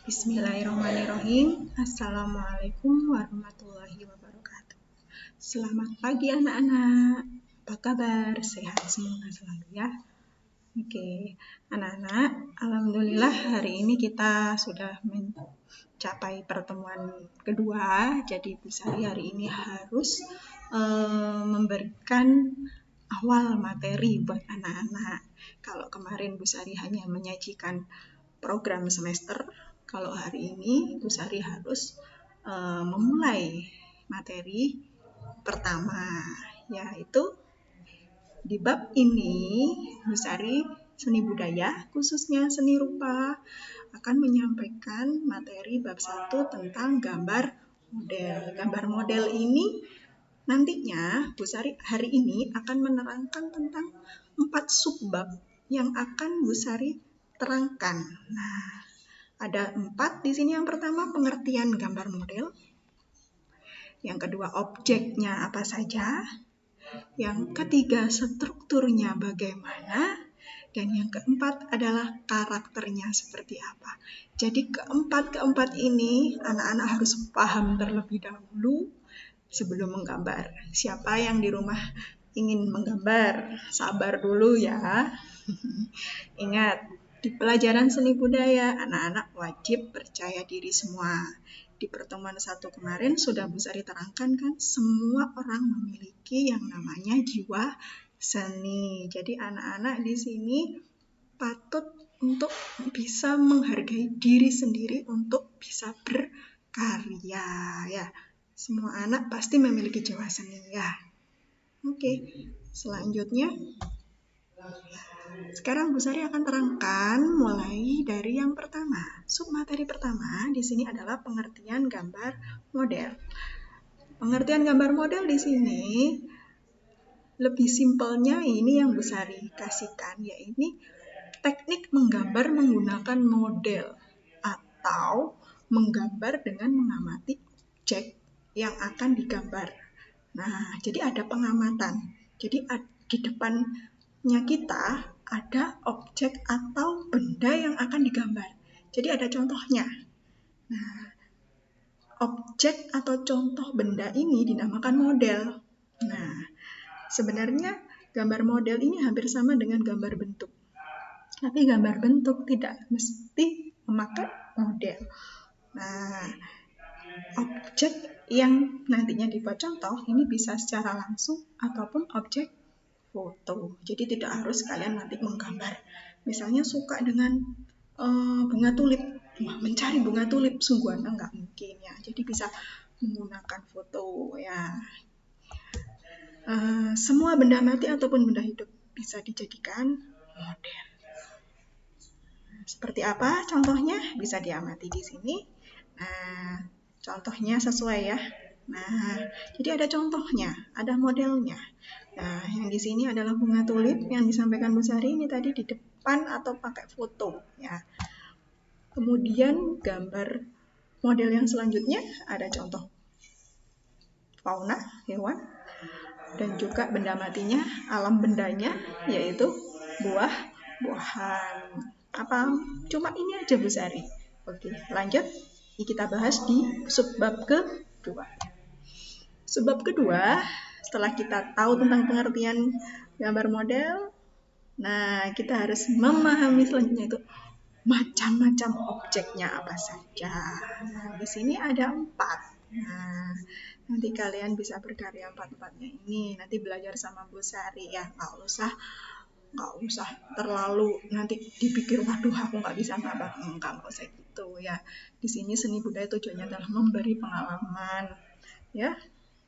Bismillahirrahmanirrahim. Assalamualaikum warahmatullahi wabarakatuh. Selamat pagi anak-anak. Apa kabar? Sehat semoga selalu ya. Oke, anak-anak, alhamdulillah hari ini kita sudah mencapai pertemuan kedua. Jadi Bu Sari hari ini harus memberikan awal materi buat anak-anak. Kalau kemarin Bu Sari hanya menyajikan program semester, kalau hari ini Bu Sari harus memulai materi pertama, yaitu di bab ini Bu Sari seni budaya, khususnya seni rupa, akan menyampaikan materi bab 1 tentang gambar model. Gambar model ini nantinya Bu Sari hari ini akan menerangkan tentang 4 subbab yang akan Bu Sari terangkan. Nah, ada 4 di sini. Yang pertama pengertian gambar model. Yang kedua objeknya apa saja. Yang ketiga strukturnya bagaimana. Dan yang keempat adalah karakternya seperti apa. Jadi keempat ini anak-anak harus paham terlebih dahulu sebelum menggambar. Siapa yang di rumah ingin menggambar, sabar dulu ya. Ingat, di pelajaran seni budaya, anak-anak wajib percaya diri semua. Di pertemuan 1 kemarin sudah Bu Sari terangkan kan, semua orang memiliki yang namanya jiwa seni. Jadi anak-anak di sini patut untuk bisa menghargai diri sendiri untuk bisa berkarya ya. Semua anak pasti memiliki jiwa seni ya. Oke, selanjutnya sekarang Bu Sari akan terangkan mulai dari yang pertama. Submateri pertama di sini adalah pengertian gambar model. Pengertian gambar model di sini lebih simpelnya ini yang Bu Sari kasihkan, yaitu teknik menggambar menggunakan model atau menggambar dengan mengamati objek yang akan digambar. Nah, jadi ada pengamatan. Jadi di depannya kita ada objek atau benda yang akan digambar. Jadi ada contohnya. Nah, objek atau contoh benda ini dinamakan model. Nah, sebenarnya gambar model ini hampir sama dengan gambar bentuk. Tapi gambar bentuk tidak mesti memakai model. Nah, objek yang nantinya dibuat contoh ini bisa secara langsung ataupun objek foto. Jadi tidak harus kalian nanti menggambar. Misalnya suka dengan bunga tulip. Wah, mencari bunga tulip sungguhan enggak mungkin ya. Jadi bisa menggunakan foto ya. Semua benda mati ataupun benda hidup bisa dijadikan model. Seperti apa contohnya? Bisa diamati di sini. Nah, contohnya sesuai ya. Nah, jadi ada contohnya, ada modelnya. Nah, yang di sini adalah bunga tulip yang disampaikan Bu Sari ini tadi di depan atau pakai foto ya. Kemudian gambar model yang selanjutnya ada contoh fauna, hewan, dan juga benda matinya, alam bendanya yaitu buah-buahan. Apa cuma ini aja Bu Sari? Oke, lanjut. Kita bahas di subbab kedua. Subbab kedua, setelah kita tahu tentang pengertian gambar model, nah kita harus memahami selanjutnya itu macam-macam objeknya apa saja. Nah, di sini ada 4. Nah, nanti kalian bisa berkarya 4-4-nya ini. Nanti belajar sama Bu Sari ya. Nggak usah terlalu nanti dipikir waduh aku nggak bisa gambar. Nggak usah gitu ya. Di sini seni budaya tujuannya adalah memberi pengalaman ya.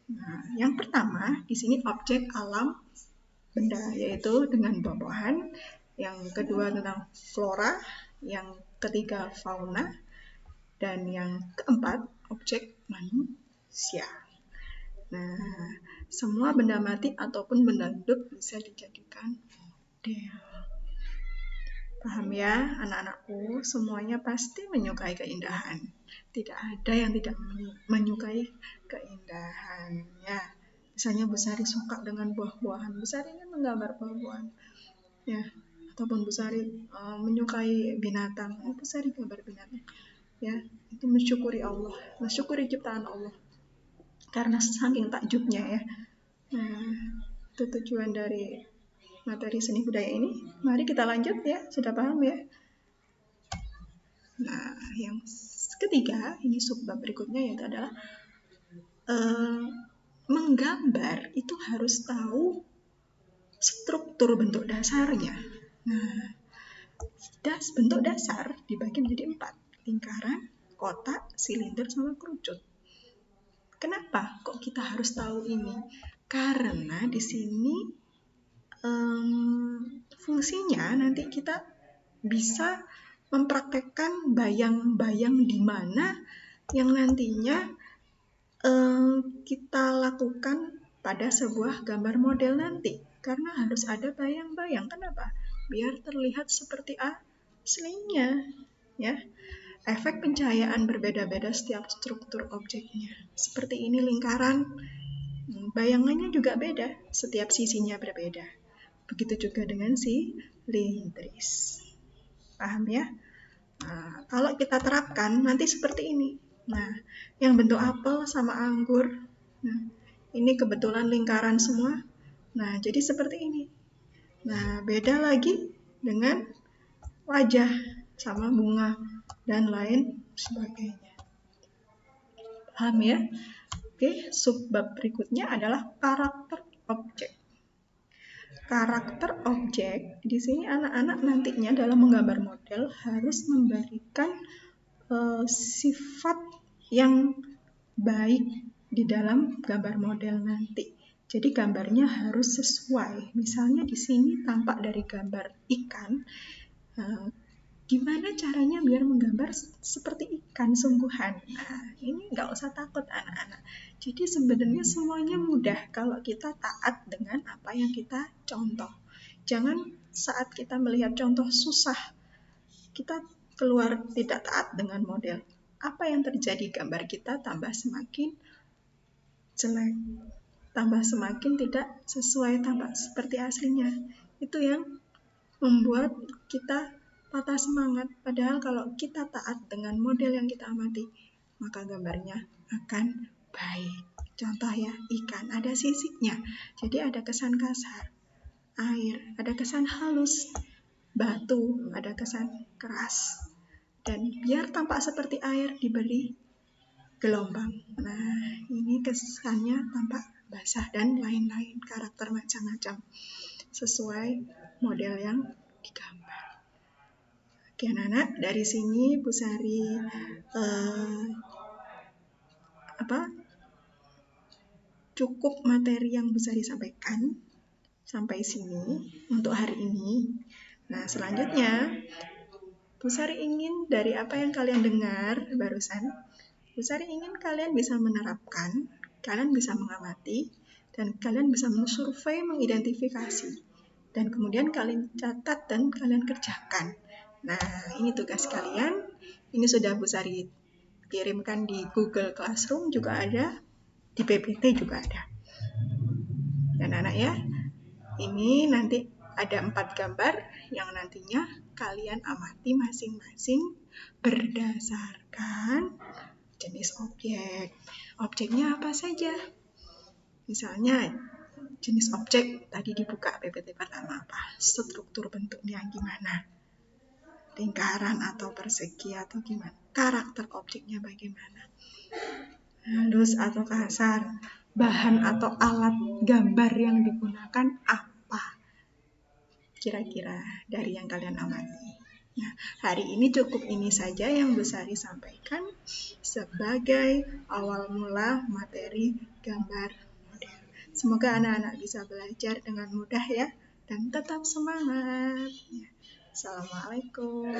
Nah, yang pertama di sini objek alam benda yaitu dengan buah-buahan, yang kedua tentang flora, yang ketiga fauna, dan yang keempat objek manusia. Nah, semua benda mati ataupun benda hidup bisa dijadikan model. Paham ya anak-anakku, semuanya pasti menyukai keindahan. Tidak ada yang tidak menyukai keindahan ya. Misalnya Bu Sari suka dengan buah-buahan, Bu Sari ingin menggambar buah-buahan ya. Ataupun Bu Sari menyukai binatang, Bu Sari gambar binatang. ya, itu mensyukuri Allah, mensyukuri ciptaan Allah karena saking takjubnya ya. Nah, itu tujuan dari materi seni budaya ini. Mari kita lanjut ya, sudah paham ya. Nah, yang ketiga, ini subbab berikutnya yaitu adalah menggambar itu harus tahu struktur bentuk dasarnya. Nah, bentuk dasar dibagi menjadi 4, lingkaran, kotak, silinder, sama kerucut. Kenapa kok kita harus tahu ini? Karena di sini fungsinya nanti kita bisa mempraktekkan bayang-bayang di mana yang nantinya kita lakukan pada sebuah gambar model nanti. Karena harus ada bayang-bayang. Kenapa? Biar terlihat seperti aslinya, ya. Efek pencahayaan berbeda-beda setiap struktur objeknya. Seperti ini lingkaran, bayangannya juga beda, setiap sisinya berbeda. Begitu juga dengan silindris. Paham ya? Nah, kalau kita terapkan nanti seperti ini. Nah, yang bentuk apel sama anggur. Nah, ini kebetulan lingkaran semua. Nah, jadi seperti ini. Nah, beda lagi dengan wajah sama bunga dan lain sebagainya. Paham ya? Oke, subbab berikutnya adalah karakter objek. Karakter objek, di sini anak-anak nantinya dalam menggambar model harus memberikan sifat yang baik di dalam gambar model nanti. Jadi gambarnya harus sesuai. Misalnya di sini tampak dari gambar ikan, gimana caranya biar menggambar seperti ikan sungguhan? Nah, ini nggak usah takut anak-anak. Jadi sebenarnya semuanya mudah kalau kita taat dengan apa yang kita contoh. Jangan saat kita melihat contoh susah, kita keluar tidak taat dengan model. Apa yang terjadi? Gambar kita tambah semakin jelek, tambah semakin tidak sesuai, tambah seperti aslinya. Itu yang membuat kita patah semangat. Padahal kalau kita taat dengan model yang kita amati, maka gambarnya akan baik. Contoh ya, ikan ada sisiknya, jadi ada kesan kasar. Air ada kesan halus. Batu ada kesan keras. Dan biar tampak seperti air diberi gelombang. Nah, ini kesannya tampak basah dan lain-lain, karakter macam-macam sesuai model yang digambar. Oke anak-anak, dari sini Bu Sari cukup materi yang Bu Sari sampaikan sampai sini untuk hari ini. Nah, selanjutnya Bu Sari ingin dari apa yang kalian dengar barusan, Bu Sari ingin kalian bisa menerapkan, kalian bisa mengamati, dan kalian bisa mensurvei, mengidentifikasi. Dan kemudian kalian catat dan kalian kerjakan. Nah, ini tugas kalian. Ini sudah Bu Sari kirimkan di Google Classroom juga ada, di PPT juga ada. Dan anak ya, ini nanti ada 4 gambar yang nantinya kalian amati masing-masing berdasarkan jenis objek. Objeknya apa saja? Misalnya jenis objek tadi dibuka PPT pertama apa? Struktur bentuknya gimana? Lingkaran atau persegi atau gimana? Karakter objeknya bagaimana? Halus atau kasar? Bahan atau alat gambar yang digunakan apa? Kira-kira dari yang kalian amati. Nah, hari ini cukup ini saja yang Bu Sari sampaikan sebagai awal mula materi gambar model. Semoga anak-anak bisa belajar dengan mudah ya, dan tetap semangat. Assalamualaikum.